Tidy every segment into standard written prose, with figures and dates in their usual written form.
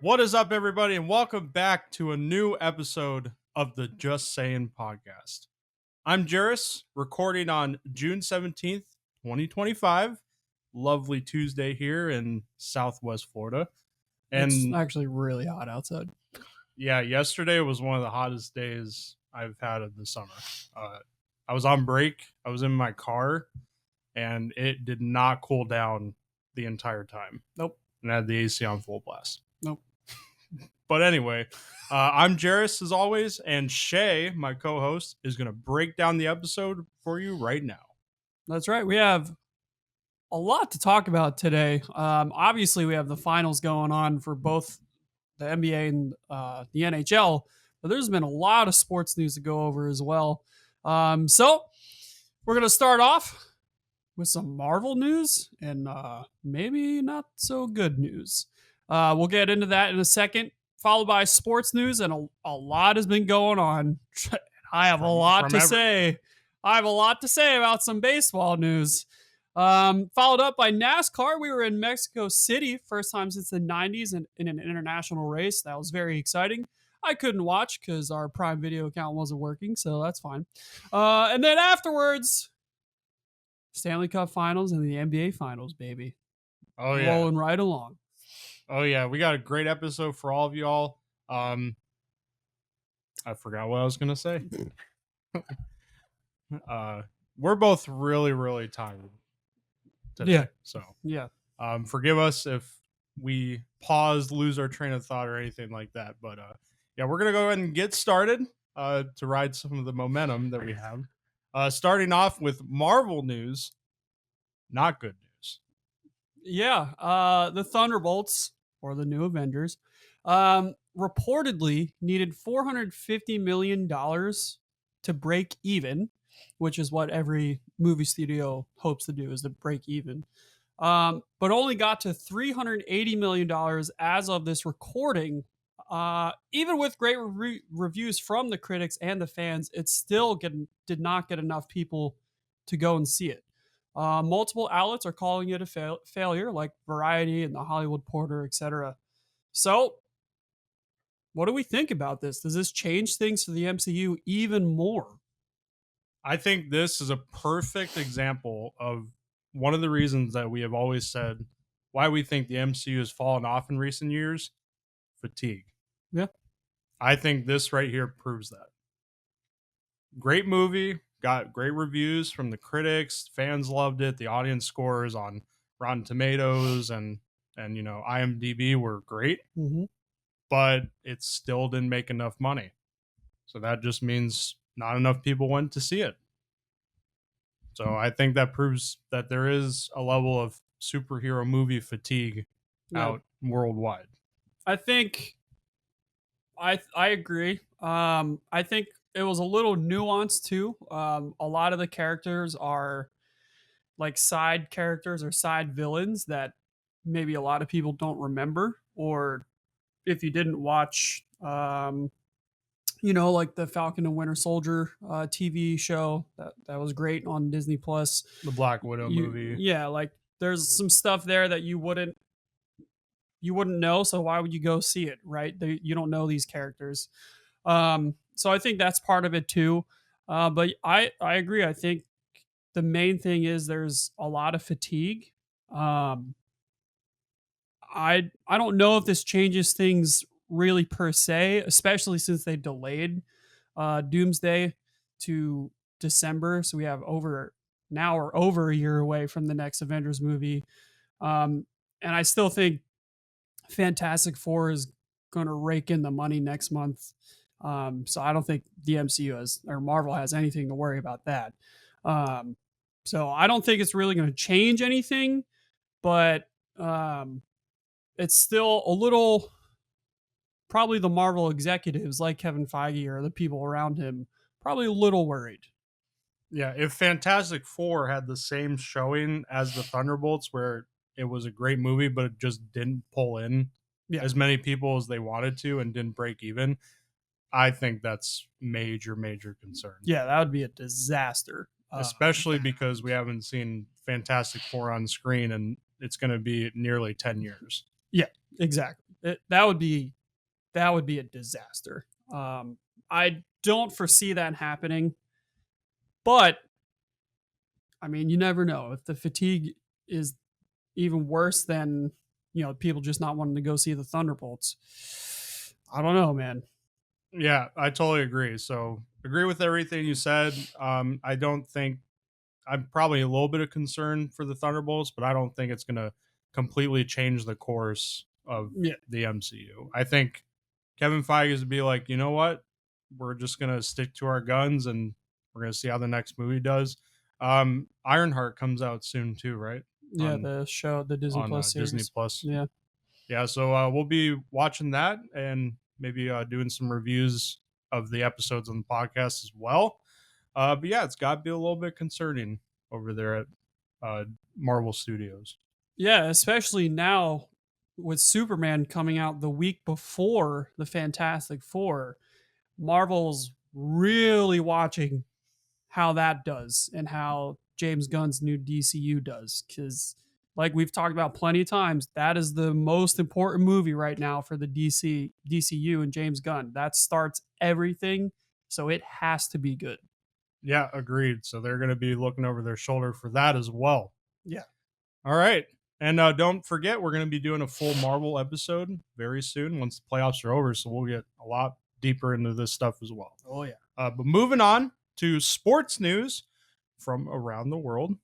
What is up, everybody, and welcome back to a new episode of the Just Sayin podcast. I'm Jairus, recording on June 17th, 2025. Lovely Tuesday here in Southwest Florida. It's And actually really hot outside. yeah, yesterday was one of the hottest days I've had of the summer. I was on break. I was in my car, and it did not cool down the entire time. Nope. And I had the AC on full blast. Nope. But anyway, I'm Jairus as always, and Shay, my co-host, is going to break down the episode for you right now. That's right. We have a lot to talk about today. Obviously, we have the finals going on for both the NBA and the NHL, but there's been a lot of sports news to go over as well. So we're going to start off with some Marvel news and maybe not so good news. We'll get into that in a second, followed by sports news, and a lot has been going on. I have a lot to say. I have a lot to say about some baseball news. Followed up by NASCAR. We were in Mexico City, first time since the 90s in an international race. That was very exciting. I couldn't watch because our Prime Video account wasn't working, so that's fine. And then afterwards, Stanley Cup Finals and the NBA Finals, baby. Oh, yeah. Rolling right along. Oh, yeah. We got a great episode for all of y'all. I forgot what I was going to say. We're both really, really tired today. Yeah. So, Yeah. forgive us if we pause, lose our train of thought or anything like that. But, yeah, we're going to go ahead and get started to ride some of the momentum that we have. Starting off with Marvel news, not good news. Yeah. The Thunderbolts, or the New Avengers, reportedly needed $450 million to break even, which is what every movie studio hopes to do, is to break even. But only got to $380 million as of this recording. Even with great reviews from the critics and the fans, it still did not get enough people to go and see it. Multiple outlets are calling it a failure, like Variety and the Hollywood Reporter, etc. So, what do we think about this? Does this change things for the MCU even more? I think this is a perfect example of one of the reasons that we have always said why we think the MCU has fallen off in recent years: fatigue. Yeah. I think this right here proves that. Great movie, got great reviews from the critics, fans loved it, the audience scores on Rotten Tomatoes and IMDb were great, but it still didn't make enough money. So that just means not enough people went to see it. So I think that proves that there is a level of superhero movie fatigue out worldwide. I think I agree. I think it was a little nuanced too. A lot of the characters are like side characters or side villains that maybe a lot of people don't remember, or if you didn't watch like the Falcon and Winter Soldier TV show that was great on Disney Plus. The Black Widow movie. Yeah, like there's some stuff there that you wouldn't know, so why would you go see it, right? You don't know these characters. So I think that's part of it too. But I agree. I think the main thing is there's a lot of fatigue. I don't know if this changes things really per se, especially since they delayed Doomsday to December. So we have over a year away from the next Avengers movie. And I still think Fantastic Four is going to rake in the money next month. So I don't think the MCU or Marvel has anything to worry about that. So I don't think it's really going to change anything, but it's still a little, probably the Marvel executives like Kevin Feige or the people around him, probably a little worried. Yeah, if Fantastic Four had the same showing as the Thunderbolts, where it was a great movie, but it just didn't pull in as many people as they wanted to and didn't break even, I think that's major concern. Yeah, that would be a disaster. Especially because we haven't seen Fantastic Four on screen, and it's going to be nearly 10 years. Yeah, exactly. That would be a disaster. I don't foresee that happening, but I mean, you never know. If the fatigue is even worse than people just not wanting to go see the Thunderbolts, I don't know, man. Yeah, I totally agree. So agree with everything you said. I don't think I'm probably a little bit of concern for the Thunderbolts, but I don't think it's going to completely change the course of Yeah, the MCU. I think Kevin Feige is to be like, you know what? We're just going to stick to our guns and we're going to see how the next movie does. Ironheart comes out soon too, right? yeah. On The show, the Disney Plus Disney series. Plus. Yeah, Yeah, so we'll be watching that and maybe doing some reviews of the episodes on the podcast as well. But yeah, it's got to be a little bit concerning over there at uh, Marvel Studios. yeah. Especially now with Superman coming out the week before the Fantastic Four, Marvel's really watching how that does and how James Gunn's new DCU does. Because, like we've talked about plenty of times, that is the most important movie right now for the DCU and James Gunn. That starts everything, so it has to be good. Yeah, agreed. So they're going to be looking over their shoulder for that as well. Yeah. All right. And don't forget, we're going to be doing a full Marvel episode very soon once the playoffs are over. So we'll get a lot deeper into this stuff as well. Oh yeah. But moving on to sports news from around the world,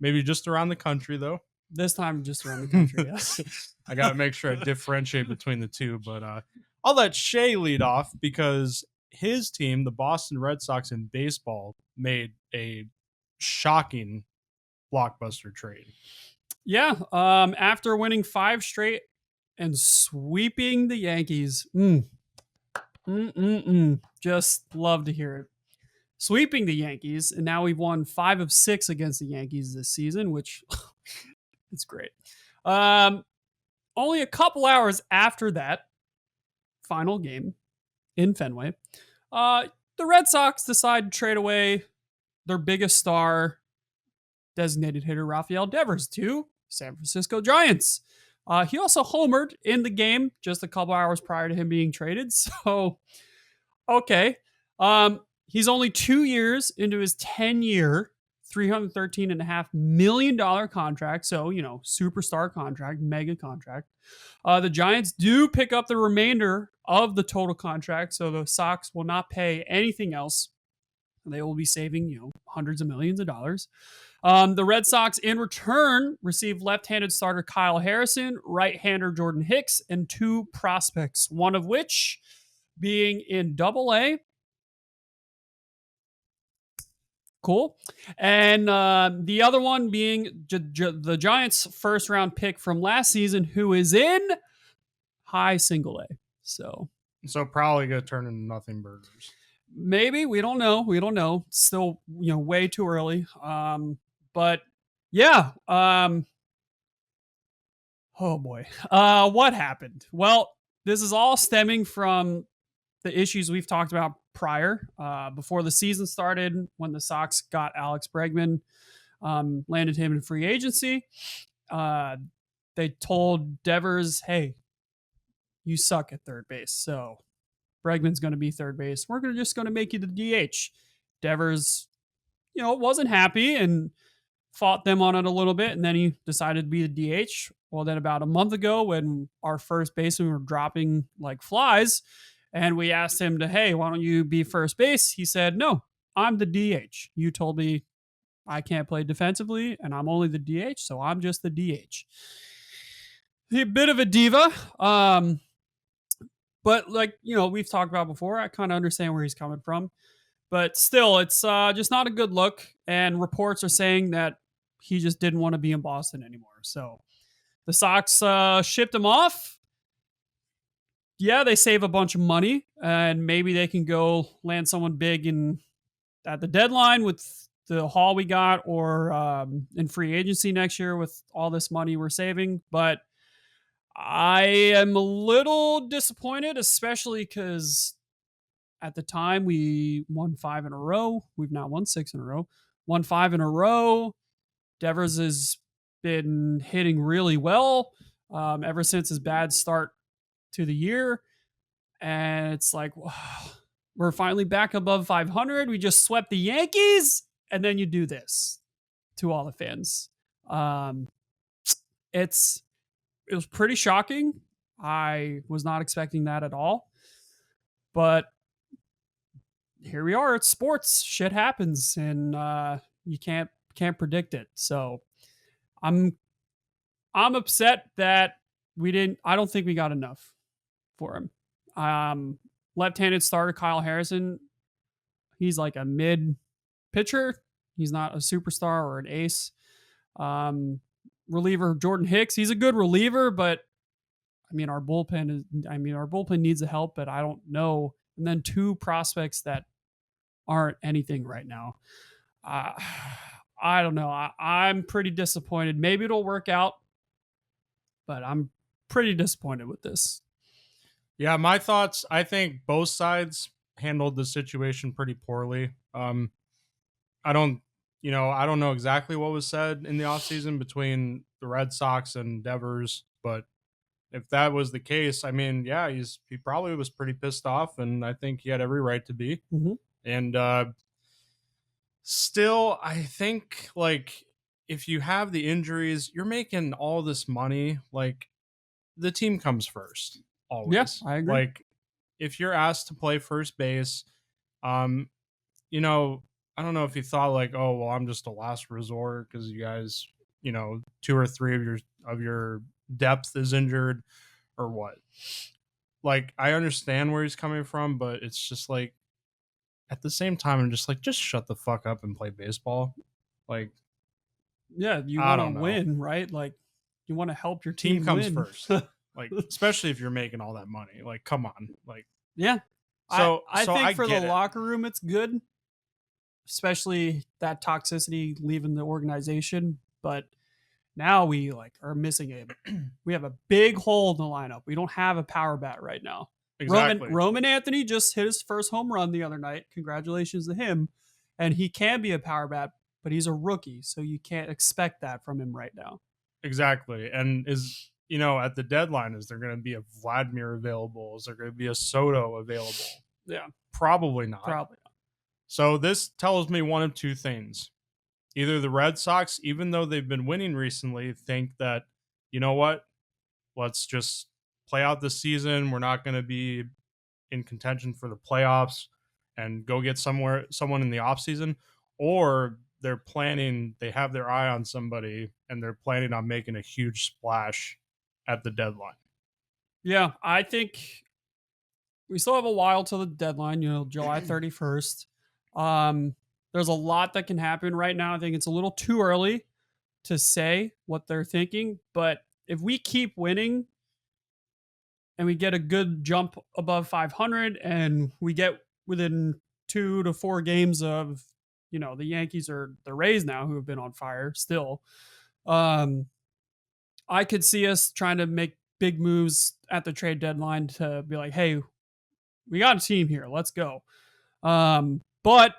maybe just around the country, though. This time just around the country. Yes. I got to make sure I differentiate between the two. But I'll let Shay lead off because his team, the Boston Red Sox in baseball, made a shocking blockbuster trade. Yeah. After winning 5 straight and sweeping the Yankees, just love to hear it. Sweeping the Yankees, and now we've won 5 of 6 against the Yankees this season, which it's great. Only a couple hours after that final game in Fenway, the Red Sox decide to trade away their biggest star, designated hitter Rafael Devers, to San Francisco Giants. He also homered in the game just a couple hours prior to him being traded. So, okay. He's only 2 years into his 10-year, $313.5 million contract. So, superstar contract, mega contract. The Giants do pick up the remainder of the total contract. So the Sox will not pay anything else. They will be saving, hundreds of millions of dollars. The Red Sox, in return, received left-handed starter Kyle Harrison, right-hander Jordan Hicks, and 2 prospects, one of which being in Double-A. Cool. And the other one being the Giants' first-round pick from last season, who is in high Single-A. So probably going to turn into nothing burgers. Maybe. We don't know. It's still, way too early. But yeah. Oh boy. What happened? Well, this is all stemming from the issues we've talked about prior, before the season started, when the Sox got Alex Bregman, landed him in free agency. They told Devers, hey, you suck at third base. So Bregman's going to be third base. We're just going to make you the DH. Devers, wasn't happy and fought them on it a little bit, and then he decided to be the DH. Well, then about a month ago, when our first baseman were dropping like flies, and we asked him to, hey, why don't you be first base? He said, no, I'm the DH. You told me I can't play defensively, and I'm only the DH, so I'm just the DH. A bit of a diva. But we've talked about before, I kind of understand where he's coming from. But still, it's just not a good look. And reports are saying that he just didn't want to be in Boston anymore. So the Sox shipped him off. Yeah, they save a bunch of money, and maybe they can go land someone big at the deadline with the haul we got, or in free agency next year with all this money we're saving. But I am a little disappointed, especially because at the time we won 5 in a row. We've now won 6 in a row. Won 5 in a row. Devers has been hitting really well ever since his bad start to the year, and it's like, we're finally back above 500. We just swept the Yankees, and then you do this to all the fans. Um, it's it was pretty shocking. I was not expecting that at all, but here we are. It's sports. Shit happens, and you can't predict it. So I'm I'm upset that we didn't. I don't think we got enough for him. Left-handed starter Kyle Harrison. He's like a mid pitcher. He's not a superstar or an ace. Um, Reliever Jordan Hicks. He's a good reliever, but our bullpen needs the help, but I don't know. And then two prospects that aren't anything right now. Uh, I don't know. I'm pretty disappointed. Maybe it'll work out, but I'm pretty disappointed with this. Yeah, my thoughts. I think both sides handled the situation pretty poorly. I don't, I don't know exactly what was said in the offseason between the Red Sox and Devers, but if that was the case, I mean, yeah, he probably was pretty pissed off, and I think he had every right to be. Mm-hmm. And still, I think like if you have the injuries, you're making all this money. Like the team comes first Yeah, always. I agree. Like if you're asked to play first base, um, you know, I don't know if you thought like, oh well, I'm just a last resort because you guys, two or three of your depth is injured or what. Like I understand where he's coming from, but it's just like at the same time, I'm just like, just shut the fuck up and play baseball. Like Yeah, you I want to don't know. win, right? Like you want to help your Team team comes win. first. Like especially if you're making all that money. Like come on. Like Yeah. I so I so think I for the get it. locker room it's good, especially that toxicity leaving the organization, but now we like are missing we have a big hole in the lineup. We don't have a power bat right now. Exactly. Roman Anthony just hit his first home run the other night. Congratulations to him. And he can be a power bat, but he's a rookie, so you can't expect that from him right now. Exactly. And at the deadline, is there going to be a Vladimir available? Is there going to be a Soto available? Yeah, Probably not. probably not. So this tells me one of two things. Either the Red Sox, even though they've been winning recently, think that, you know what, let's just play out the season. We're not going to be in contention for the playoffs and go get someone in the offseason. Or they have their eye on somebody and they're planning on making a huge splash at the deadline. Yeah, I think we still have a while till the deadline, July 31st. There's a lot that can happen right now. I think it's a little too early to say what they're thinking, but if we keep winning and we get a good jump above 500 and we get within 2 to 4 games of, the Yankees or the Rays now who have been on fire still, I could see us trying to make big moves at the trade deadline to be like, hey, we got a team here. Let's go. But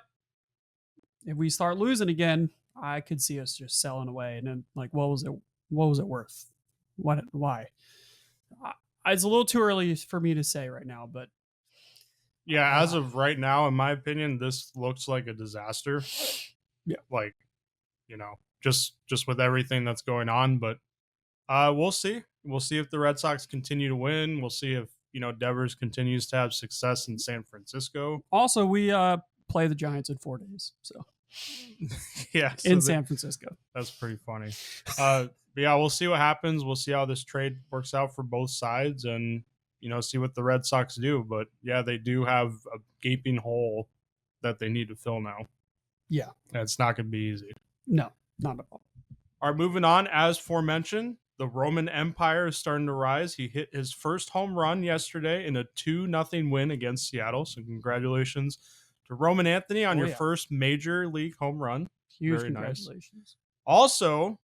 if we start losing again, I could see us just selling away. And then like, what was it? What was it worth? Why? It's a little too early for me to say right now, but Yeah, as of right now, in my opinion, this looks like a disaster. Yeah. Like, just with everything that's going on. But we'll see. We'll see if the Red Sox continue to win. We'll see if, Devers continues to have success in San Francisco. Also, we play the Giants in 4 days. So yeah. in San Francisco. That's pretty funny. But yeah, we'll see what happens. We'll see how this trade works out for both sides and, see what the Red Sox do. But yeah, they do have a gaping hole that they need to fill now. Yeah. And it's not going to be easy. No, not at all. All right, moving on. As forementioned, the Roman Empire is starting to rise. He hit his first home run yesterday in a 2-0 win against Seattle. So congratulations to Roman Anthony on your first major league home run. Huge Very congratulations. Nice. Also,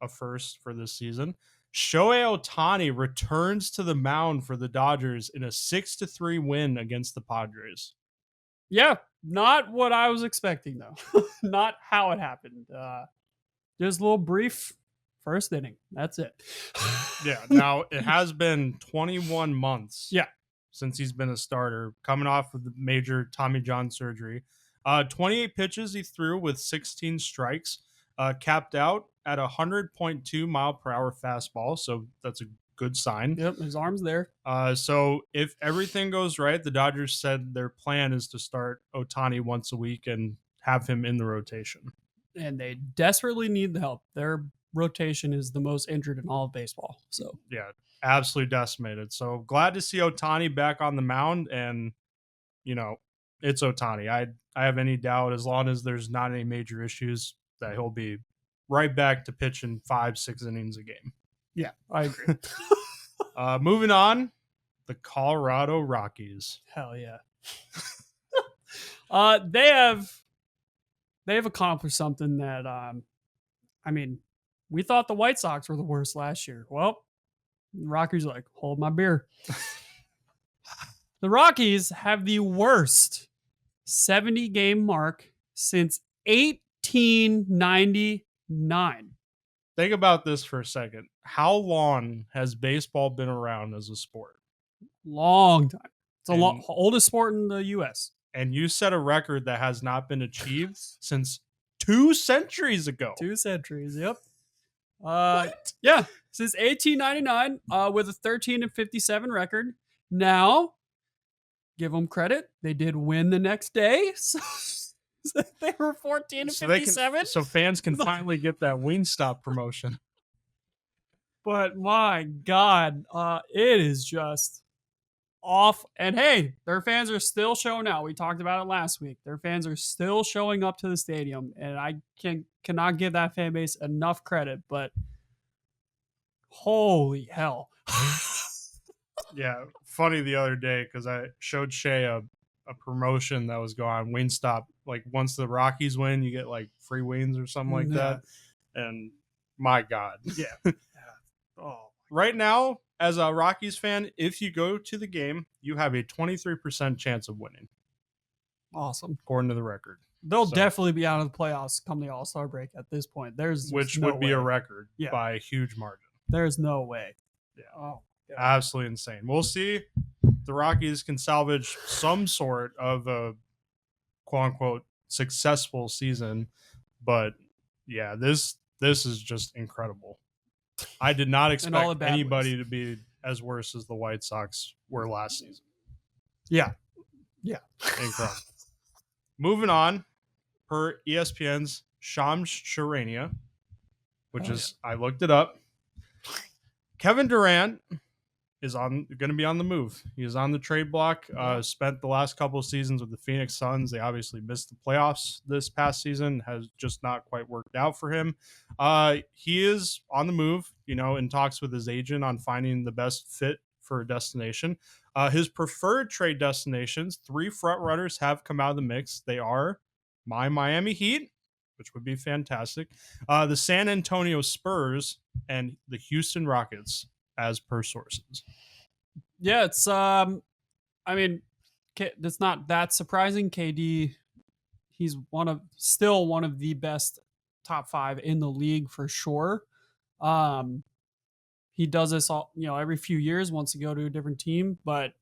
a first for this season, Shohei Ohtani returns to the mound for the Dodgers in a 6-3 win against the Padres. Yeah, not what I was expecting though. Not how it happened. Just a little brief First inning. That's it. Yeah. Now it has been 21 months. Yeah. Since he's been a starter, coming off of the major Tommy John surgery. 28 pitches he threw with 16 strikes, capped out at a 100.2 mile per hour fastball. So that's a good sign. Yep, his arm's there. So if everything goes right, the Dodgers said their plan is to start Ohtani once a week and have him in the rotation. And they desperately need the help. Their rotation is the most injured in all of baseball. So yeah, absolutely decimated. So glad to see Ohtani back on the mound, and it's Ohtani. I have any doubt, as long as there's not any major issues, that he'll be right back to pitching 5-6 innings a game. Yeah, I agree. Moving on, the Colorado Rockies. Hell yeah. They've accomplished something that we thought the White Sox were the worst last year. Well, the Rockies are like, hold my beer. The Rockies have the worst 70 game mark since 1899. Think about this for a second. How long has baseball been around as a sport? Long time. It's the oldest sport in the U.S. And you set a record that has not been achieved since 2 centuries ago. 2 centuries, yep. Yeah, since 1899, with a 13-57 record. Now, give them credit, they did win the next day. So they were 14-57. So fans can finally get that Wingstop promotion. But my God, it is just off. And hey, their fans are still showing out. We talked about it last week. Their fans are still showing up to the stadium, and I cannot give that fan base enough credit. But holy hell. Yeah, funny the other day because I showed Shay a promotion that was going on Wingstop. Like once the Rockies win, you get like free wings or something like that. And my God. Yeah. Oh, right now, as a Rockies fan, if you go to the game, you have a 23% chance of winning. Awesome. According to the record. They'll definitely be out of the playoffs come the All-Star break at this point. Which would be a record by a huge margin. There's no way. Yeah. Oh, absolutely insane. We'll see if the Rockies can salvage some sort of a quote-unquote successful season. But yeah, this is just incredible. I did not expect anybody to be as worse as the White Sox were last season. Yeah. Incredible. Moving on, per ESPN's Shams Charania, which I looked it up. Kevin Durant is going to be on the move. He is on the trade block. Spent the last couple of seasons with the Phoenix Suns. They obviously missed the playoffs this past season. Has just not quite worked out for him. He is on the move, in talks with his agent on finding the best fit for a destination. His preferred trade destinations, 3 front runners have come out of the mix. They are my Miami Heat, which would be fantastic, the San Antonio Spurs, and the Houston Rockets, as per sources. Yeah, it's it's not that surprising. KD, he's still one of the best top 5 in the league for sure. He does this all, every few years, wants to go to a different team. But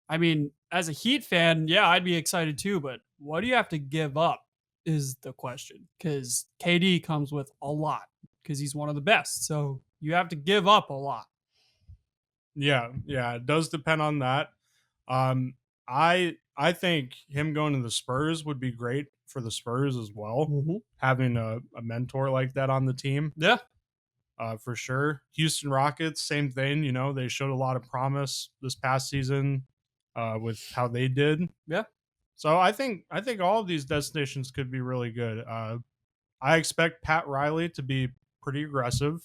as a Heat fan, yeah, I'd be excited too. But what do you have to give up is the question, because KD comes with a lot because he's one of the best. So you have to give up a lot. Yeah, it does depend on that. I think him going to the Spurs would be great for the Spurs as well. Mm-hmm. Having a mentor like that on the team. Yeah. For sure. Houston Rockets, same thing. They showed a lot of promise this past season with how they did. Yeah. So I think all of these destinations could be really good. I expect Pat Riley to be pretty aggressive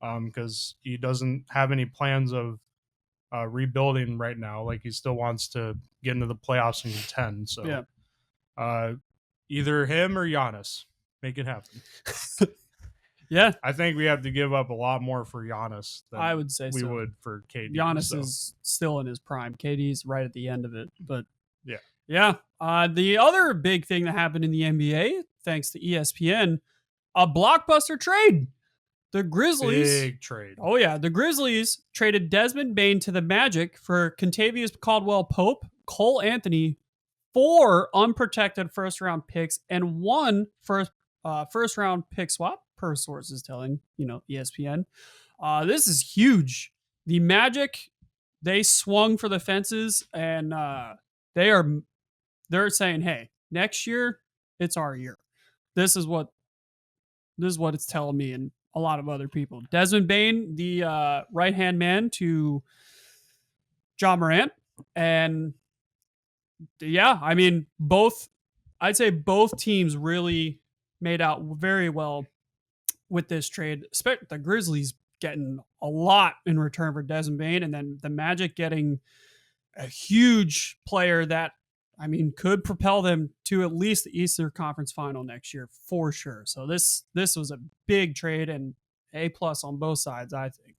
because he doesn't have any plans of rebuilding right now. Like, he still wants to get into the playoffs and contend. So yeah. Either him or Giannis. Make it happen. Yeah. I think we have to give up a lot more for Giannis than I would say we would for KD. Giannis is still in his prime. KD's right at the end of it. But yeah. The other big thing that happened in the NBA, thanks to ESPN, a blockbuster trade. The Grizzlies. Big trade. Oh yeah, the Grizzlies traded Desmond Bain to the Magic for Contavious Caldwell Pope, Cole Anthony, 4 unprotected first round picks, and 1 first round pick swap, per sources telling ESPN. This is huge. The Magic, they swung for the fences, and they're saying, hey, next year it's our year. This is what it's telling me and a lot of other people. Desmond Bain, the right hand man to John Morant, and yeah, I mean I'd say both teams really made out very well with this trade. The Grizzlies getting a lot in return for Desmond Bain, and then the Magic getting a huge player that could propel them to at least the Eastern Conference Final next year for sure. So this was a big trade and A plus on both sides, I think.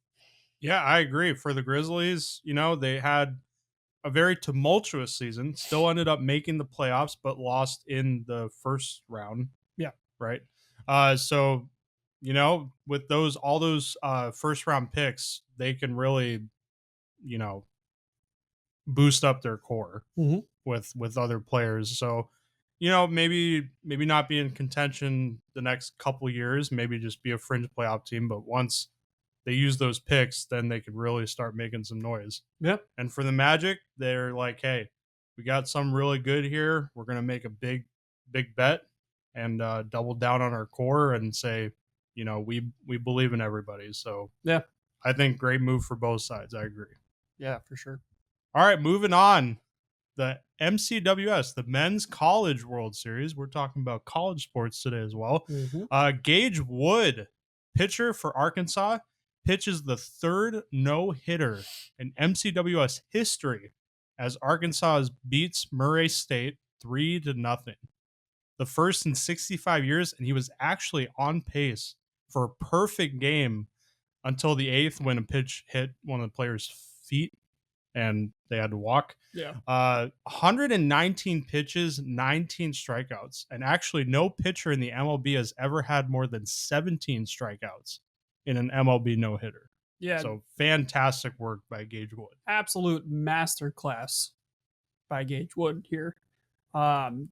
Yeah, I agree. For the Grizzlies, they had a very tumultuous season. Still ended up making the playoffs, but lost in the first round. Yeah. Right. So, with all those first round picks, they can really, boost up their core with other players. So, maybe not be in contention the next couple years, maybe just be a fringe playoff team. But once they use those picks, then they could really start making some noise. Yeah. And for the Magic, they're like, hey, we got some really good here. We're going to make a big bet and double down on our core and say, we believe in everybody. So yeah, I think great move for both sides. I agree. Yeah, for sure. All right, moving on. The MCWS, the Men's College World Series. We're talking about college sports today as well. Gage Wood, pitcher for Arkansas, pitches the third no-hitter in MCWS history as Arkansas beats Murray State 3-0. The first in 65 years, and he was actually on pace for a perfect game until the 8th when a pitch hit one of the players' feet and they had to walk. Yeah. 119 pitches, 19 strikeouts. And actually, no pitcher in the MLB has ever had more than 17 strikeouts in an MLB no-hitter. Yeah. So fantastic work by Gage Wood. Absolute masterclass by Gage Wood here. You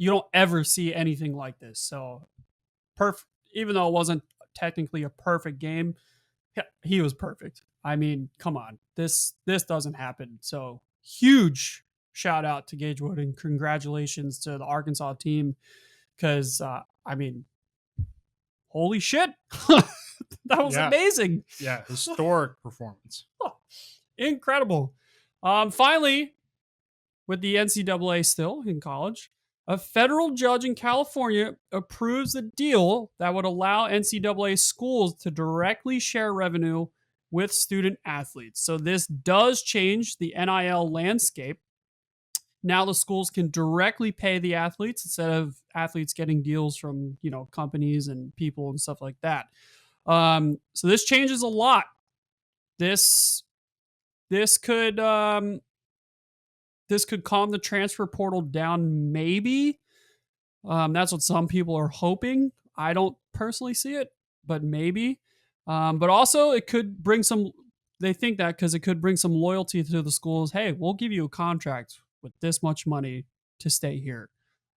don't ever see anything like this. So perfect, even though it wasn't technically a perfect game, he was perfect. Come on, this doesn't happen. So huge shout out to Gage Wood and congratulations to the Arkansas team because holy shit, that was amazing. Yeah, historic performance. Incredible. Finally, with the NCAA still in college, a federal judge in California approves a deal that would allow NCAA schools to directly share revenue with student athletes. So this does change the NIL landscape. Now the schools can directly pay the athletes instead of athletes getting deals from, companies and people and stuff like that. So this changes a lot. This could calm the transfer portal down, maybe. That's what some people are hoping. I don't personally see it, but maybe. But also, it could bring some. They think that because it could bring some loyalty to the schools. Hey, we'll give you a contract with this much money to stay here.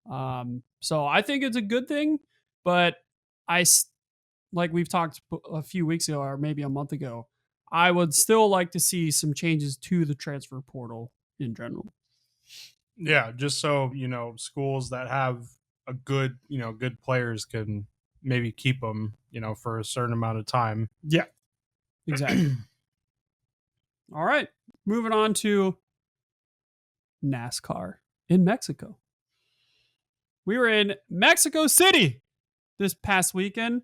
So I think it's a good thing. But like we've talked a few weeks ago, or maybe a month ago, I would still like to see some changes to the transfer portal in general. Yeah, just so schools that have a good players can maybe keep them for a certain amount of time. Yeah, exactly. All right, moving on to NASCAR in Mexico. We were in Mexico City this past weekend.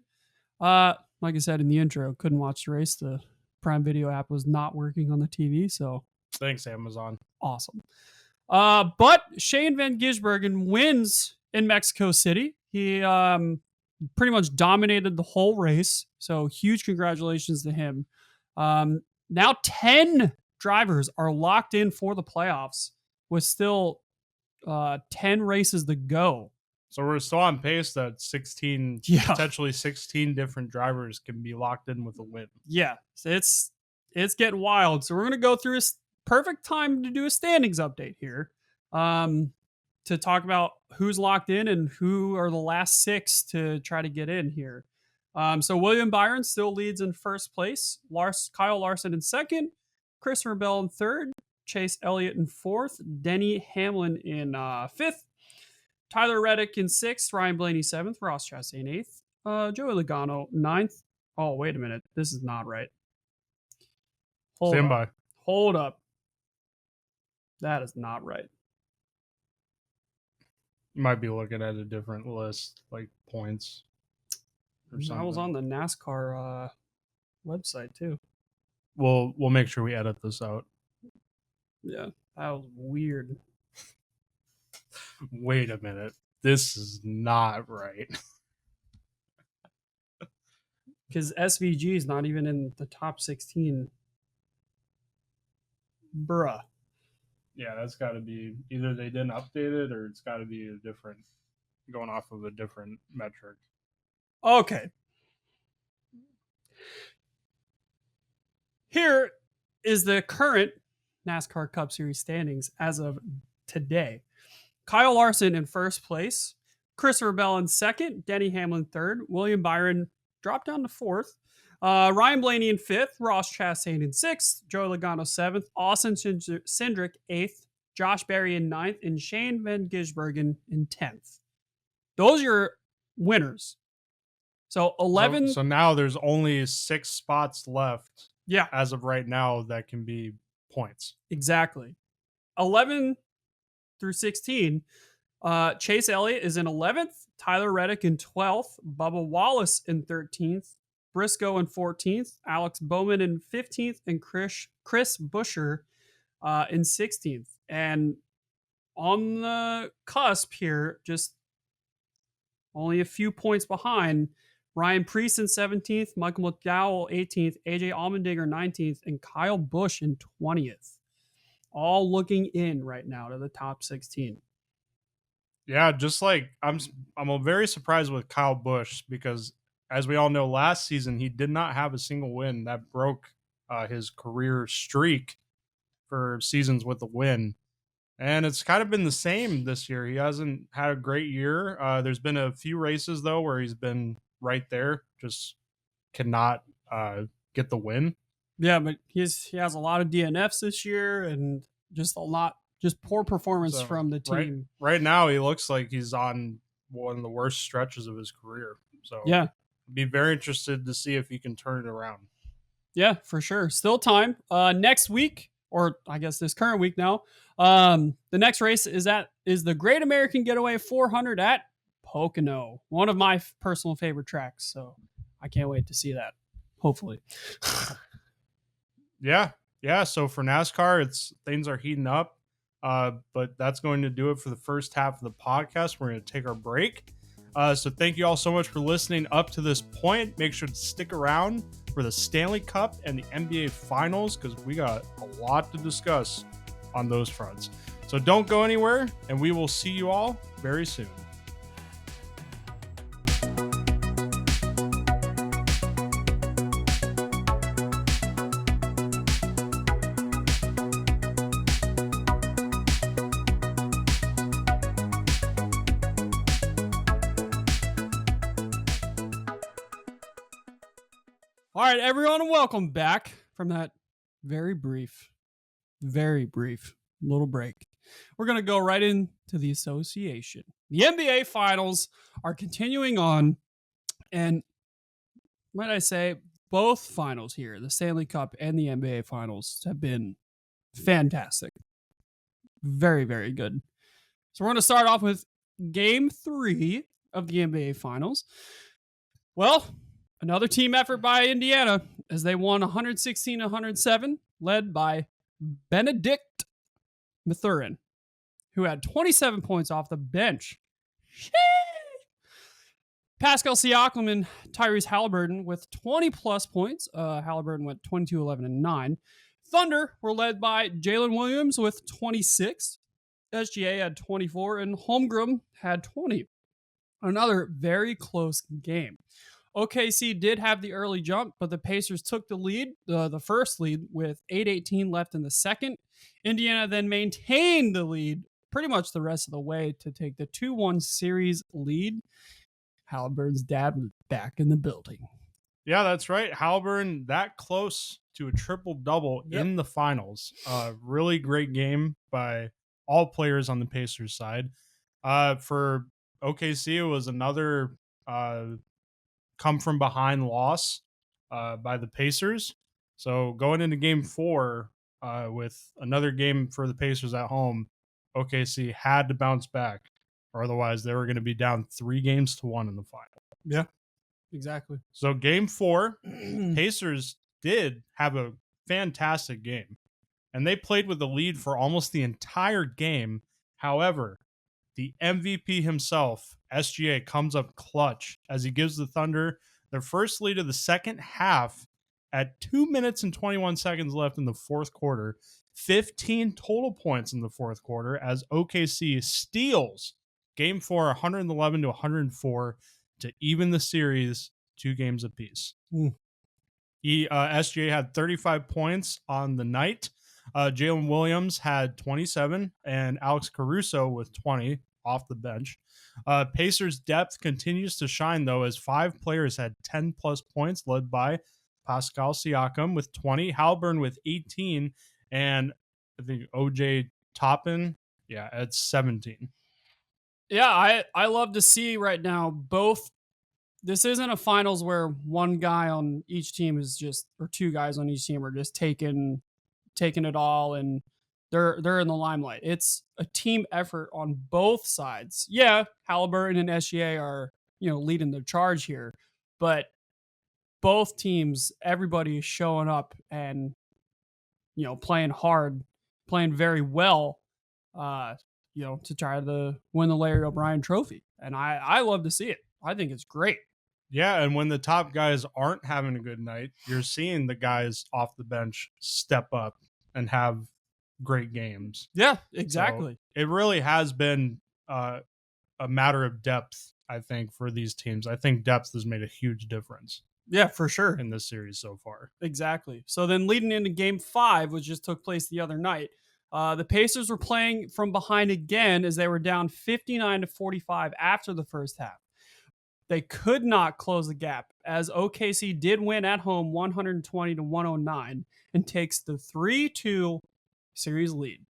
Like I said in the intro, couldn't watch the race. The Prime Video app was not working on the TV, so thanks, Amazon. Awesome. But Shane Van Gisbergen wins in Mexico City. He pretty much dominated the whole race, so huge congratulations to him. Now 10 drivers are locked in for the playoffs with still 10 races to go. So we're still on pace that 16, Yeah. potentially 16 different drivers can be locked in with a win. Yeah. So it's getting wild. So we're gonna go through perfect time to do a standings update here. Um, to talk about who's locked in and who are the last 6 to try to get in here. So William Byron still leads in first place. Kyle Larson in second. Christopher Bell in third. Chase Elliott in fourth. Denny Hamlin in fifth. Tyler Reddick in sixth. Ryan Blaney seventh. Ross Chastain eighth. Joey Logano ninth. Oh, wait a minute. This is not right. Hold Stand up. by. Hold up. That is not right. You might be looking at a different list, like points or something. I was on the NASCAR website too. We'll make sure we edit this out. Yeah, that was weird. Wait a minute. This is not right. Because SVG is not even in the top 16. Bruh. Yeah, that's got to be either they didn't update it or it's got to be a different, going off of a different metric. Okay. Here is the current NASCAR Cup Series standings as of today. Kyle Larson in first place, Christopher Bell in second, Denny Hamlin third, William Byron dropped down to fourth, Ryan Blaney in fifth, Ross Chastain in sixth, Joey Logano seventh, Austin Cindric eighth, Josh Berry in ninth, and Shane Van Gisbergen in 10th. Those are your winners. So 11. So now there's only 6 spots left. Yeah. As of right now, that can be points. Exactly. 11 through 16. Chase Elliott is in 11th, Tyler Reddick in 12th, Bubba Wallace in 13th, Briscoe in 14th, Alex Bowman in 15th, and Chris Buescher in 16th. And on the cusp here, just only a few points behind, Ryan Preece in 17th, Michael McDowell 18th, AJ Allmendinger 19th, and Kyle Busch in 20th. All looking in right now to the top 16. Yeah, just like I'm very surprised with Kyle Busch because, as we all know, last season he did not have a single win. That broke his career streak for seasons with a win. And it's kind of been the same this year. He hasn't had a great year. There's been a few races, though, where he's been right there, just cannot get the win. Yeah, but he has a lot of DNFs this year and just poor performance from the team. Right now, he looks like he's on one of the worst stretches of his career. So yeah, be very interested to see if he can turn it around. Yeah, for sure. Still time. Next week, or I guess this current week now, the next race is the Great American Getaway 400 at Pocono, one of my personal favorite tracks. So I can't wait to see that. Hopefully. Yeah. So for NASCAR, things are heating up. But that's going to do it for the first half of the podcast. We're going to take our break. So thank you all so much for listening up to this point. Make sure to stick around for the Stanley Cup and the NBA Finals because we got a lot to discuss on those fronts. So don't go anywhere, and we will see you all very soon. All right, everyone, and welcome back from that very brief little break. We're going to go right into the association. The NBA Finals are continuing on, and might I say, both finals here, the Stanley Cup and the NBA Finals, have been fantastic. Very, very good. So we're going to start off with Game 3 of the NBA Finals. Well, another team effort by Indiana as they won 116-107, led by Benedict Mathurin, who had 27 points off the bench. Sheesh. Pascal Siakam and Tyrese Halliburton with 20-plus points. Halliburton went 22, 11, and 9. Thunder were led by Jalen Williams with 26. SGA had 24, and Holmgren had 20. Another very close game. OKC did have the early jump, but the Pacers took the lead, the first lead, with 8:18 left in the second. Indiana then maintained the lead pretty much the rest of the way to take the 2-1 series lead. Halliburton's dad was back in the building. Yeah, that's right. Halburn that close to a triple double Yep. in the finals. Really great game by all players on the Pacers side. For OKC, it was another come from behind loss by the Pacers. So going into game four with another game for the Pacers at home, OKC had to bounce back, or otherwise they were going to be down 3-1 in the final. Yeah, exactly. So game four, Pacers did have a fantastic game, and they played with the lead for almost the entire game. However, the MVP himself, SGA, comes up clutch as he gives the Thunder their first lead of the second half at 2 minutes and 21 seconds left in the fourth quarter. 15 total points in the fourth quarter as OKC steals game four, 111 to 104 to even the series 2 games apiece. Mm. SGA had 35 points on the night. Jalen Williams had 27, and Alex Caruso with 20 off the bench. Pacers' depth continues to shine, though, as 5 players had 10 plus points, led by Pascal Siakam with 20, Halburn with 18, and I think OJ Toppin, at 17. Yeah, I love to see right now both. This isn't a finals where one guy on each team is just, or two guys on each team are just taking it all, and they're in the limelight. It's a team effort on both sides. Yeah, Halliburton and SGA are, leading the charge here, but both teams, everybody is showing up and, playing hard, playing very well, uh, to try to win the Larry O'Brien trophy. And I love to see it. I think it's great. Yeah, and when the top guys aren't having a good night, you're seeing the guys off the bench step up and have great games. Yeah, So exactly. it really has been a matter of depth, I think, for these teams. I think depth has made a huge difference Yeah, for sure. in this series so far. Exactly. So then leading into game five, which just took place the other night, the Pacers were playing from behind again as they were down 59-45 after the first half. They could not close the gap as OKC did win at home 120-109 and takes the 3-2 series lead.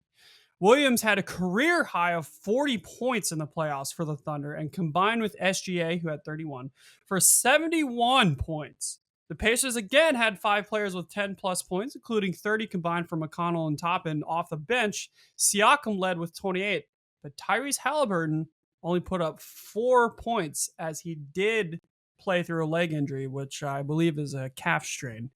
Williams had a career high of 40 points in the playoffs for the Thunder and combined with SGA, who had 31, for 71 points. The Pacers again had 5 players with 10 plus points, including 30 combined for McConnell and Toppin off the bench. Siakam led with 28, but Tyrese Halliburton only put up 4 points as he did play through a leg injury, which I believe is a calf strain.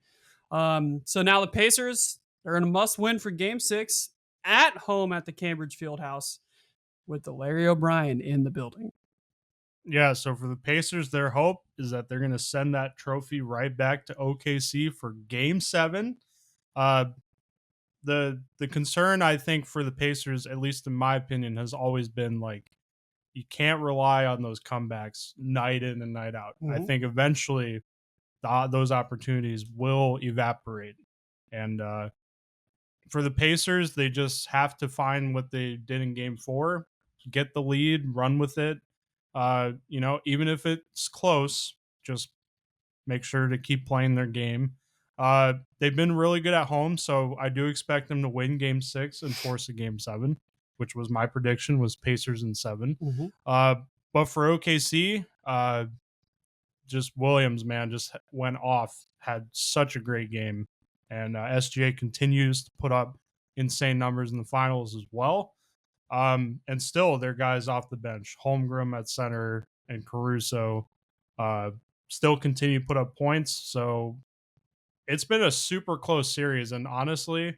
So now the Pacers, they're in a must win for game 6 at home at the Cambridge Fieldhouse with the Larry O'Brien in the building. Yeah, so for the Pacers, their hope is that they're going to send that trophy right back to OKC for game 7. Uh, the concern, I think, for the Pacers, at least in my opinion, has always been like you can't rely on those comebacks night in and night out. I think eventually those opportunities will evaporate. And for the Pacers, they just have to find what they did in game 4, get the lead, run with it. Even if it's close, just make sure to keep playing their game. They've been really good at home, so I do expect them to win game 6 and force a game 7, which was my prediction, was Pacers in 7. Mm-hmm. But for OKC, just Williams, man, just went off, had such a great game. And SGA continues to put up insane numbers in the finals as well. And still, their guys off the bench, Holmgren at center and Caruso, still continue to put up points. So it's been a super close series. And honestly,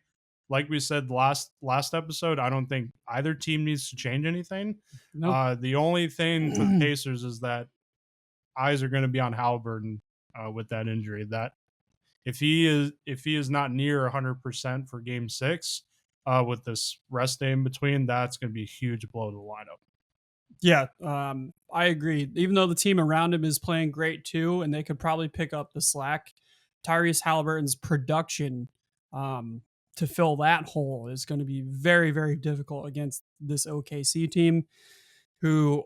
like we said last episode, I don't think either team needs to change anything. Nope. The only thing for the Pacers is that eyes are going to be on Halliburton with that injury. That if he is not near 100% for Game 6 with this rest day in between, that's going to be a huge blow to the lineup. Yeah, I agree. Even though the team around him is playing great too, and they could probably pick up the slack, Tyrese Halliburton's production um, to fill that hole is going to be very, very difficult against this OKC team, who,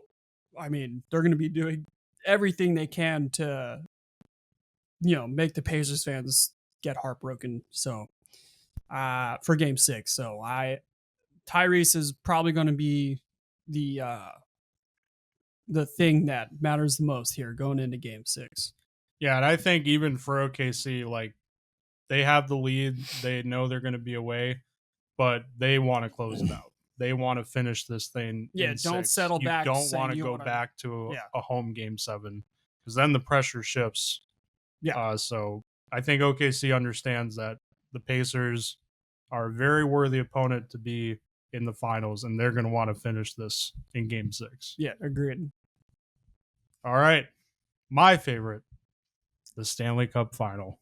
I mean, they're going to be doing everything they can to, make the Pacers fans get heartbroken. So, for Game 6, so Tyrese is probably going to be the the thing that matters the most here going into Game 6. Yeah, and I think even for OKC, like they have the lead, they know they're going to be away, but they want to close it out. They want to finish this thing Yeah, in don't 6. settle You back don't want saying to you go want to. back to Yeah, a home game 7 because then the pressure shifts. yeah, So I think OKC understands that the Pacers are a very worthy opponent to be in the finals, and they're going to want to finish this in Game 6. yeah. Agreed. All right, my favorite, the Stanley Cup Final.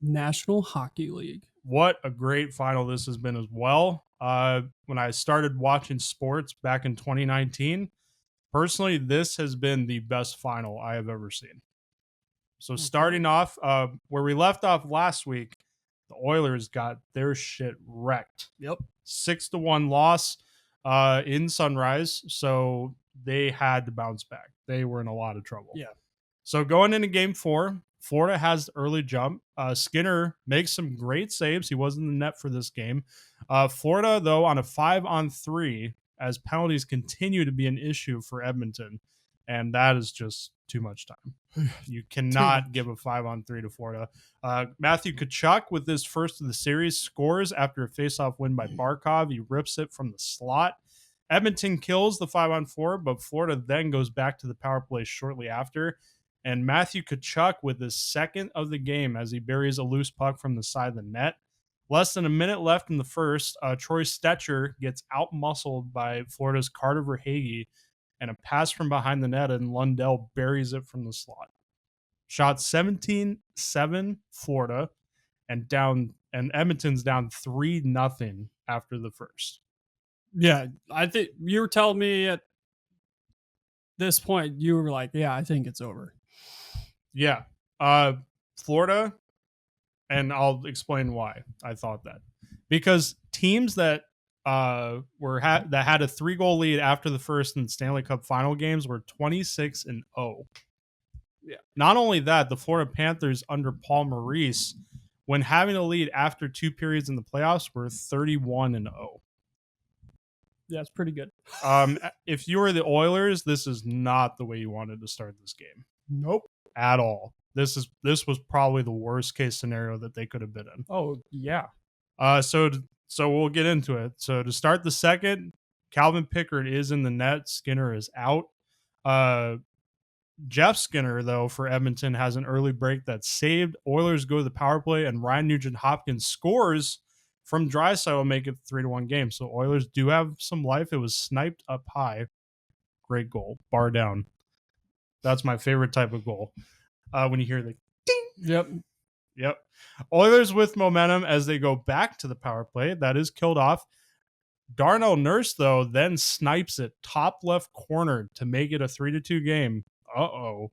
National Hockey League. What a great final this has been as well. When I started watching sports back in 2019, personally, this has been the best final I have ever seen. So Okay. starting off where we left off last week, the Oilers got their shit wrecked. Yep. 6-1 loss in Sunrise. So they had to bounce back. They were in a lot of trouble. Yeah. So going into Game 4, Florida has the early jump. Skinner makes some great saves. He was in the net for this game. Florida, though, on a 5-on-3, as penalties continue to be an issue for Edmonton, and that is just too much time. You cannot give a 5-on-3 to Florida. Matthew Tkachuk, with his first of the series, scores after a faceoff win by Barkov. He rips it from the slot. Edmonton kills the 5-on-4, but Florida then goes back to the power play shortly after. And Matthew Tkachuk with his second of the game as he buries a loose puck from the side of the net. Less than a minute left in the first, Troy Stetcher gets out-muscled by Florida's Carter Verhaeghe, and a pass from behind the net, and Lundell buries it from the slot. Shot 17-7 Florida, and Edmonton's down 3-0 after the first. Yeah, I think you were telling me at this point you were like, "Yeah, I think it's over." Yeah. Florida, and I'll explain why I thought that. Because teams that that had a 3-goal lead after the first and Stanley Cup final games were 26-0. Yeah. Not only that, the Florida Panthers under Paul Maurice, when having a lead after 2 periods in the playoffs, were 31-0. Yeah, it's pretty good. If you were the Oilers, this is not the way you wanted to start this game. Nope. At all. This was probably the worst case scenario that they could have been in. Oh, yeah. So we'll get into it. So to start the second, Calvin Pickard is in the net. Skinner is out. Jeff Skinner, though, for Edmonton, has an early break that's saved. Oilers go to the power play, and Ryan Nugent-Hopkins scores from Draisaitl, make it 3-1 game. So Oilers do have some life. It was sniped up high. Great goal. Bar down. That's my favorite type of goal. When you hear the ding. Yep. Oilers with momentum as they go back to the power play. That is killed off. Darnell Nurse, though, then snipes it top left corner to make it a 3-2 game. Uh-oh.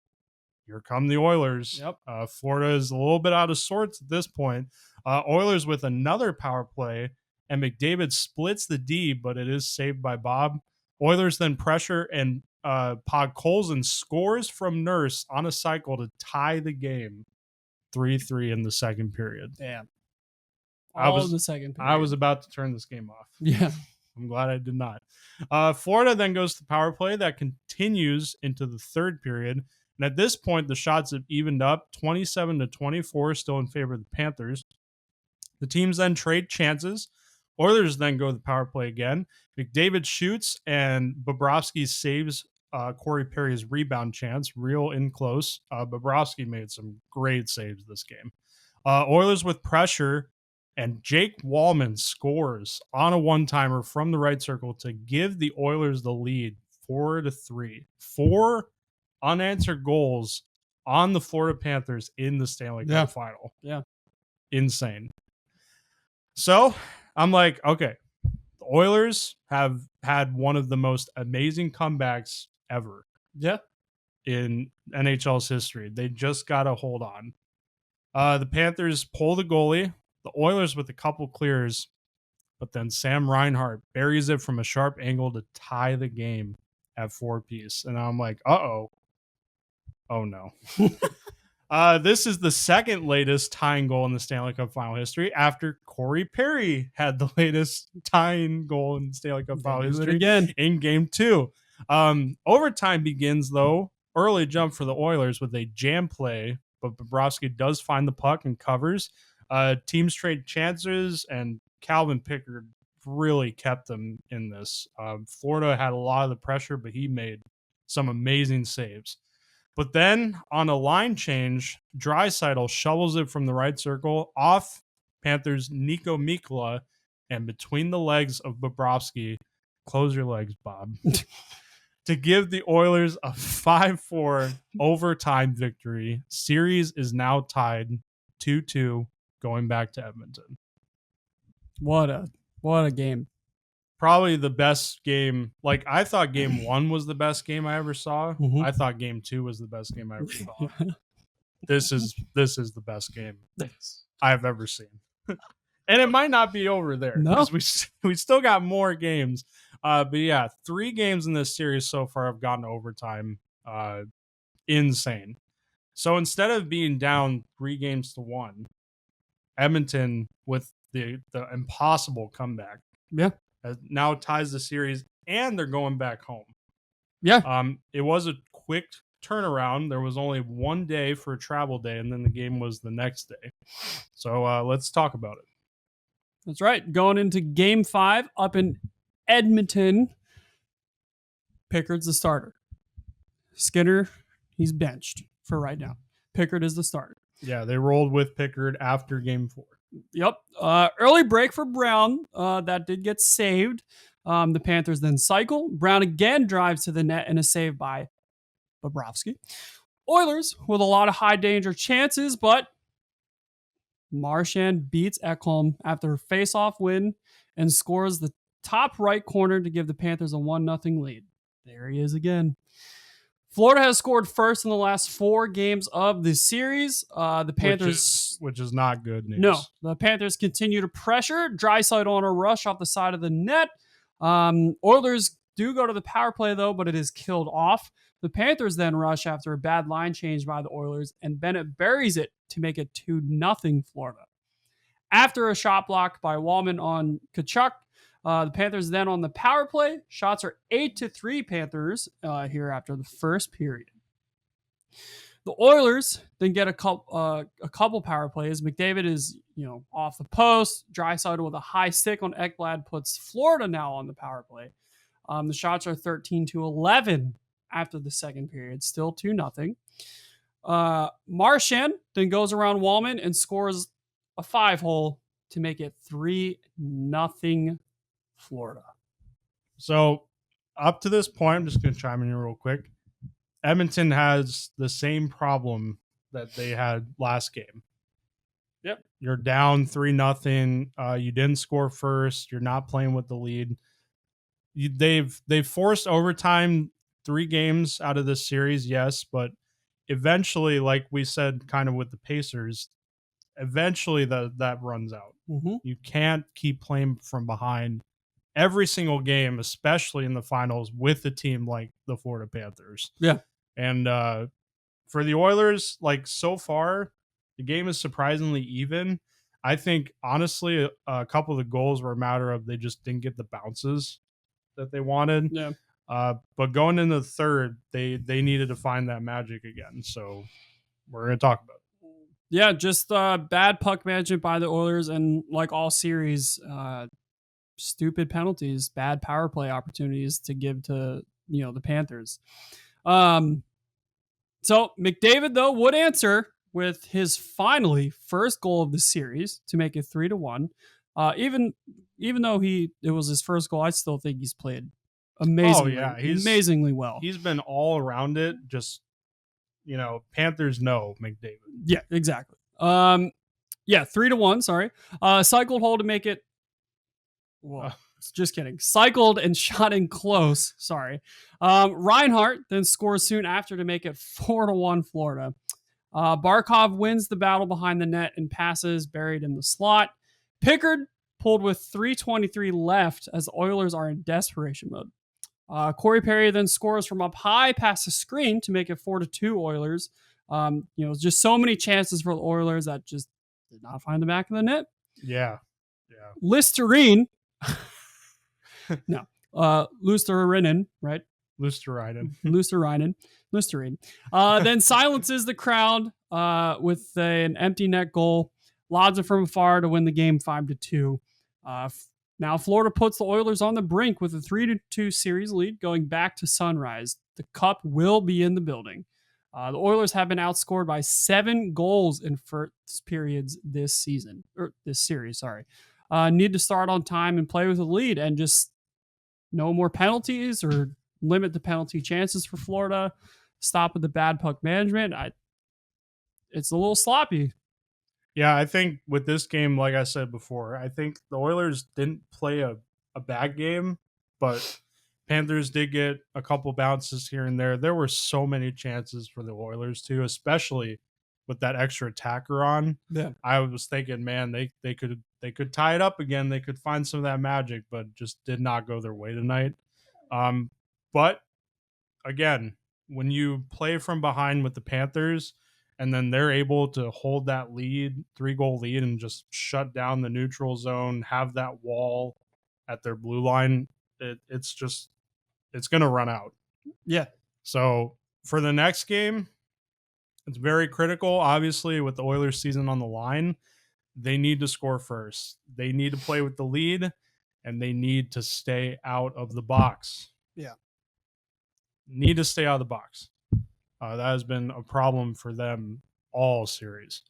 Here come the Oilers. Yep. Florida is a little bit out of sorts at this point. Oilers with another power play, and McDavid splits the D, but it is saved by Bob. Oilers then pressure, and Podkolzin scores from Nurse on a cycle to tie the game 3-3 in the second period. Damn. I was in the second period. I was about to turn this game off. Yeah. I'm glad I did not. Florida then goes to power play that continues into the third period. And at this point, the shots have evened up 27-24, still in favor of the Panthers. The teams then trade chances. Oilers then go to the power play again. McDavid shoots, and Bobrovsky saves Corey Perry's rebound chance, real in close. Bobrovsky made some great saves this game. Oilers with pressure, and Jake Wallman scores on a one-timer from the right circle to give the Oilers the lead 4-3. 4 unanswered goals on the Florida Panthers in the Stanley Cup final. Yeah. Insane. So I'm like, okay, the Oilers have had one of the most amazing comebacks ever Yeah. in NHL's history. They just got to hold on. The Panthers pull the goalie, the Oilers with a couple clears, but then Sam Reinhart buries it from a sharp angle to tie the game at 4-piece. And I'm like, oh no. This is the second latest tying goal in the Stanley Cup final history after Corey Perry had the latest tying goal in Stanley Cup final history again in game 2. Overtime begins, though. Early jump for the Oilers with a jam play, but Bobrovsky does find the puck and covers. Teams trade chances, and Calvin Pickard really kept them in this. Florida had a lot of the pressure, but he made some amazing saves. But then on a line change, Draisaitl shovels it from the right circle off Panthers' Nico Mikkola and between the legs of Bobrovsky. Close your legs, Bob. To give the Oilers a 5-4 overtime victory. Series is now tied 2-2 going back to Edmonton. What a game. Probably the best game. Like, I thought game 1 was the best game I ever saw. Mhm. I thought game 2 was the best game I ever saw. This is the best game I've ever seen. And it might not be over there No. because we still got more games. But yeah, 3 games in this series so far have gone to overtime. Insane. So instead of being down 3-1, Edmonton with the impossible comeback, Yeah. now ties the series, and they're going back home. Yeah. It was a quick turnaround. There was only 1 day for a travel day, and then the game was the next day. So let's talk about it. That's right. Going into game 5 up in Edmonton, Pickard's the starter. Skinner, he's benched for right now. Pickard is the starter. Yeah, they rolled with Pickard after game 4. Yep. Early break for Brown. That did get saved. The Panthers then cycle. Brown again drives to the net and a save by Bobrovsky. Oilers with a lot of high danger chances, but Marchand beats Ekholm after a face-off win and scores the top right corner to give the Panthers a 1-0 lead. There he is again. Florida has scored first in the last 4 games of the series. The Panthers, which is not good news. No, the Panthers continue to pressure. Draisaitl on a rush off the side of the net. Oilers do go to the power play though, but it is killed off. The Panthers then rush after a bad line change by the Oilers, and Bennett buries it to make it 2-0 Florida. After a shot block by Wallman on Tkachuk, the Panthers then on the power play. Shots are 8-3 Panthers here after the first period. The Oilers then get a couple power plays. McDavid is off the post. Draisaitl with a high stick on Ekblad puts Florida now on the power play. The shots are 13-11 after the second period, still 2-0. Marchand then goes around Wallman and scores a 5-hole to make it 3-0 Florida. So up to this point, I'm just going to chime in here real quick. Edmonton has the same problem that they had last game. Yep. You're down 3-0. You didn't score first. You're not playing with the lead. They've forced overtime 3 games out of this series, yes, but eventually, like we said, kind of with the Pacers, eventually that runs out. Mm-hmm. You can't keep playing from behind every single game, especially in the finals with a team like the Florida Panthers. Yeah. And for the Oilers, like so far, the game is surprisingly even. I think, honestly, a couple of the goals were a matter of they just didn't get the bounces that they wanted. Yeah. But going into the third, they needed to find that magic again. So we're going to talk about it. Yeah, just bad puck management by the Oilers, and like all series, stupid penalties, bad power play opportunities to give to the Panthers. So McDavid though would answer with his finally first goal of the series to make it 3-1. Even though it was his first goal, I still think he's played amazingly, amazingly well. He's been all around it. Just Panthers know McDavid. Yeah, exactly. 3-1. Sorry, cycled hole to make it. Well, Just kidding. Cycled and shot in close. Sorry. Reinhardt then scores soon after to make it 4-1 Florida. Barkov wins the battle behind the net and passes buried in the slot. Pickard pulled with 3:23 left as the Oilers are in desperation mode. Corey Perry then scores from up high past the screen to make it 4-2 Oilers. Just so many chances for the Oilers that just did not find the back of the net. Yeah. Listerine. No. Lusterinen, right? Lusterinen. Listerine. Then silences the crowd with an empty net goal. Lods it from afar to win the game 5-2. Now Florida puts the Oilers on the brink with a 3-2 series lead going back to sunrise. The cup will be in the building. The Oilers have been outscored by 7 goals in first periods this series. Need to start on time and play with a lead and just no more penalties or limit the penalty chances for Florida. Stop with the bad puck management. It's a little sloppy. Yeah, I think with this game, like I said before, I think the Oilers didn't play a bad game, but Panthers did get a couple bounces here and there. There were so many chances for the Oilers too, especially with that extra attacker on. Yeah. I was thinking, man, they could tie it up again. They could find some of that magic, but just did not go their way tonight. But again, when you play from behind with the Panthers and then they're able to hold that lead, 3-goal lead, and just shut down the neutral zone, have that wall at their blue line, it's going to run out. Yeah. So for the next game, it's very critical. Obviously, with the Oilers season on the line, they need to score first. They need to play with the lead, and they need to stay out of the box. Yeah. Need to stay out of the box. That has been a problem for them all series.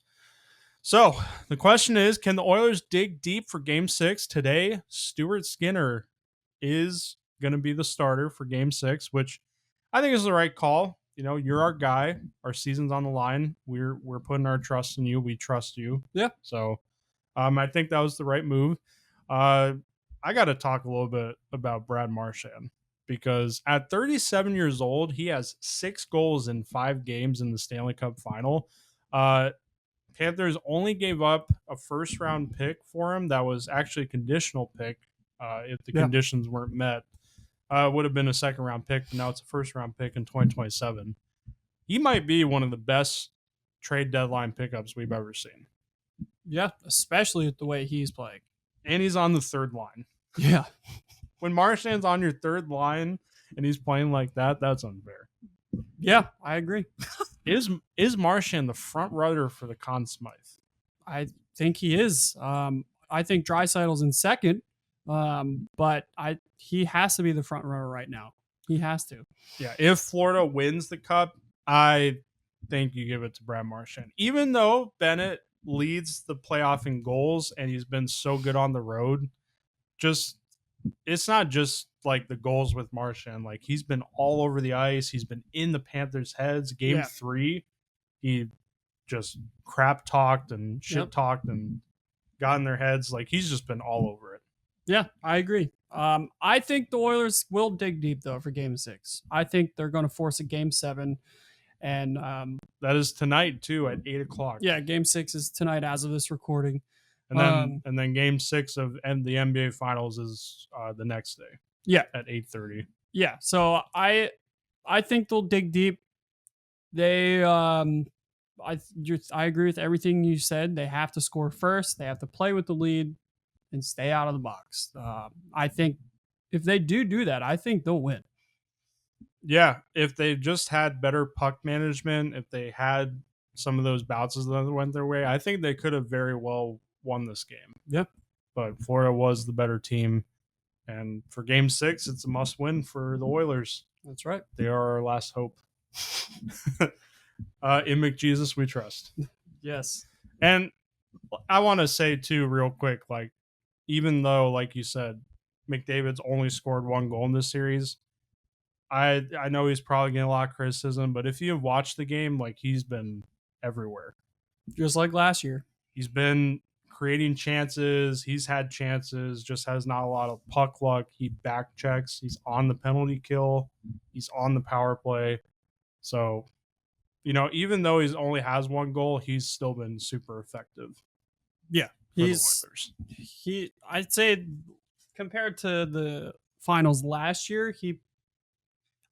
So the question is, can the Oilers dig deep for Game 6 today? Stuart Skinner is going to be the starter for Game 6, which I think is the right call. You know, you're our guy. Our season's on the line. We're putting our trust in you. We trust you. Yeah. So I think that was the right move. I got to talk a little bit about Brad Marchand, because at 37 years old, he has 6 goals in 5 games in the Stanley Cup final. Panthers only gave up a first-round pick for him. That was actually a conditional pick. If the conditions weren't met, would have been a second-round pick, but now it's a first-round pick in 2027. He might be one of the best trade deadline pickups we've ever seen. Yeah, especially with the way he's playing. And he's on the third line. Yeah. When Marchand's on your third line and he's playing like that, that's unfair. Yeah, I agree. Is Marchand the front runner for the Conn Smythe? I think he is. I think Draisaitl's in second, but he has to be the front runner right now. He has to. Yeah, if Florida wins the Cup, I think you give it to Brad Marchand. Even though Bennett leads the playoff in goals and he's been so good on the road, it's not just like the goals with Marchand. Like, he's been all over the ice. He's been in the Panthers' heads. Game 3, he just crap talked and shit talked and got in their heads. Like, he's just been all over it. Yeah, I agree. I think the Oilers will dig deep though for Game 6. I think they're going to force a Game 7, and that is tonight too at 8:00. Yeah, Game 6 is tonight as of this recording. And then Game 6 of the NBA Finals is the next day. Yeah, at 8:30. Yeah, so I think they'll dig deep. They I agree with everything you said. They have to score first. They have to play with the lead and stay out of the box. I think if they do that, I think they'll win. Yeah, if they just had better puck management, if they had some of those bounces that went their way, I think they could have very well won this game. Yeah. But Florida was the better team. And for Game 6, it's a must-win for the Oilers. That's right. They are our last hope. In McJesus, we trust. Yes. And I want to say, too, real quick, like, even though, like you said, McDavid's only scored 1 goal in this series, I know he's probably getting a lot of criticism, but if you have watched the game, like, he's been everywhere. Just like last year. He's been creating chances. He's had chances, just has not a lot of puck luck. He back checks. He's on the penalty kill. He's on the power play. So, even though he's only has one goal, he's still been super effective. Yeah, for the Oilers. I'd say compared to the finals last year,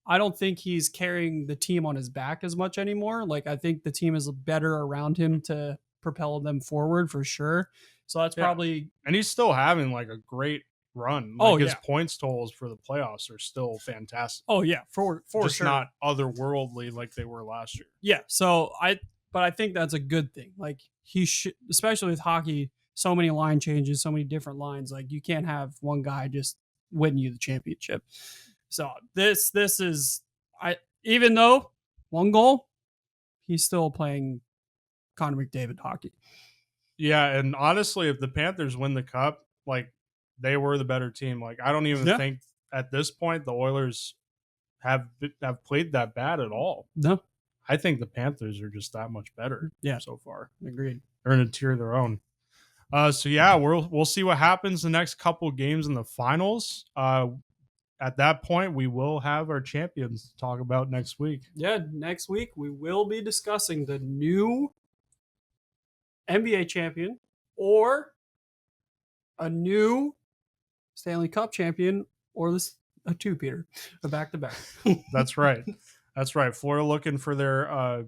I don't think he's carrying the team on his back as much anymore. Like, I think the team is better around him to propel them forward for sure. So that's probably. And he's still having like a great run. Like his points totals for the playoffs are still fantastic. Oh yeah, for just sure. Not otherworldly like they were last year. Yeah. So but I think that's a good thing. Like he should, especially with hockey, so many line changes, so many different lines. Like you can't have one guy just win you the championship. So this is even though one goal, he's still playing Connor McDavid hockey. Yeah, and honestly, if the Panthers win the cup, like they were the better team. Like I don't even think at this point the Oilers have played that bad at all. No, I think the Panthers are just that much better. So far, agreed. They're in a tier of their own. So yeah, we'll see what happens the next couple of games in the finals. At that point, we will have our champions to talk about next week. Yeah, next week we will be discussing the new NBA champion or a new Stanley Cup champion or a two-peater, a back-to-back. That's right. That's right. Florida looking for their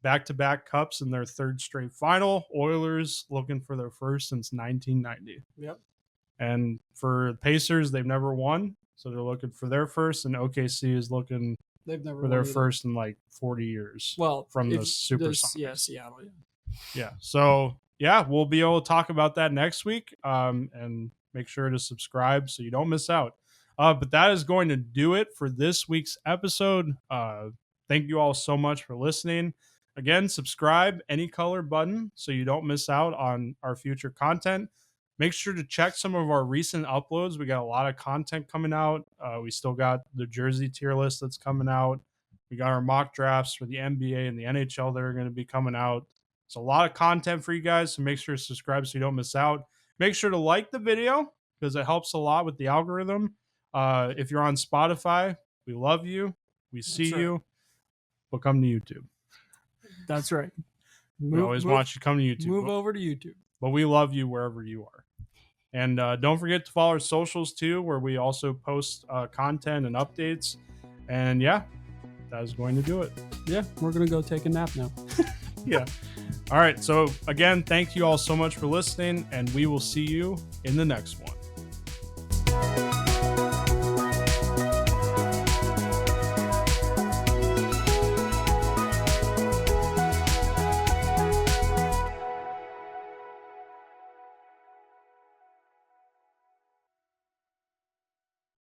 back-to-back cups in their third straight final. Oilers looking for their first since 1990. Yep. And for Pacers, they've never won. So they're looking for their first, and OKC is looking for their first in like 40 years. Well, from the Supersonics. Yeah, Seattle. Yeah. So yeah, we'll be able to talk about that next week. And make sure to subscribe so you don't miss out. But that is going to do it for this week's episode. Thank you all so much for listening. Again, subscribe, any color button, so you don't miss out on our future content. Make sure to check some of our recent uploads. We got a lot of content coming out. We still got the jersey tier list that's coming out. We got our mock drafts for the NBA and the NHL that are going to be coming out. It's a lot of content for you guys, so make sure to subscribe so you don't miss out. Make sure to like the video because it helps a lot with the algorithm. If you're on Spotify, we love you. We see you. But come to YouTube. That's right. We always want you to come to YouTube. Move over to YouTube. But we love you wherever you are. And don't forget to follow our socials too, where we also post content and updates. And yeah, that is going to do it. Yeah, we're going to go take a nap now. Yeah. All right. So again, thank you all so much for listening, and we will see you in the next one.